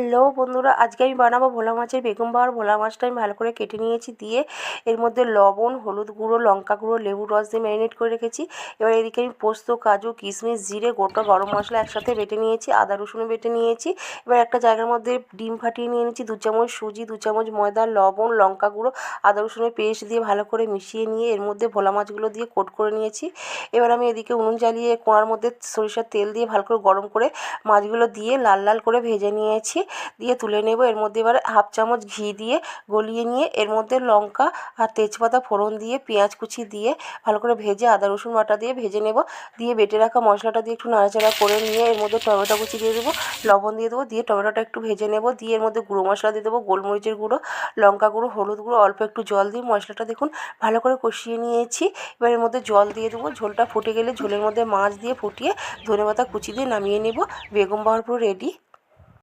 Hello বন্ধুরা, আজকে আমি বানাবো ভোলা মাছের বেগুন বড়া। ভোলা মাছটা আমি ভালো করে কেটে নিয়েছি, দিয়ে এর মধ্যে লবণ, হলুদ গুঁড়ো, লঙ্কা গুঁড়ো, লেবুর রস দিয়ে ম্যারিনেট করে রেখেছি। এবার এদিকে আমি পোস্ত, কাজু, কিশমিশ, জিরে, গোটা গরম মশলা একসাথে বেটে নিয়েছি, আদা রসুনও বেটে নিয়েছি। এবার একটা জায়গার মধ্যে ডিম ফাটিয়ে নিয়ে নিয়েছি, 2 চামচ সুজি, 2 চামচ ময়দা, লবণ, লঙ্কা গুঁড়ো, আদা রসুনের পেস্ট দিয়ে ভালো করে মিশিয়ে নিয়ে এর মধ্যে ভোলা মাছগুলো দিয়ে কোট করে নিয়েছি। এবার আমি এদিকে উনুন জ্বালিয়ে কোঁড়ার মধ্যে সরিষার তেল দিয়ে ভালো করে গরম করে মাছগুলো দিয়ে লাল লাল করে ভেজে নিয়েছি, দিয়ে তুলে নেব। এর মধ্যে এবার হাফ চামচ ঘি দিয়ে গলিয়ে নিয়ে এর মধ্যে লঙ্কা আর তেজপাতা ফোড়ন দিয়ে পেঁয়াজ কুচি দিয়ে ভালো করে ভেজে আদা রসুন বাটা দিয়ে ভেজে নেব। দিয়ে বেটে রাখা মশলাটা দিয়ে একটু নাড়াচাড়া করে নিয়ে এর মধ্যে টমেটো কুচি দিয়ে দেবো, লবণ দিয়ে দেবো, দিয়ে টমেটোটা একটু ভেজে নেব। দিয়ে এর মধ্যে গুঁড়ো মশলা দিয়ে দেবো, গোলমরিচের গুঁড়ো, লঙ্কা গুঁড়ো, হলুদ গুঁড়ো, অল্প একটু জল দিয়ে মশলাটা দেখুন ভালো করে কষিয়ে নিয়েছি। এবার এর মধ্যে জল দিয়ে দেবো, ঝোলটা ফুটে গেলে ঝোলের মধ্যে মাছ দিয়ে ফুটিয়ে ধনেপাতা কুচি দিয়ে নামিয়ে নেব। বেগুন বড়া পুরো রেডি।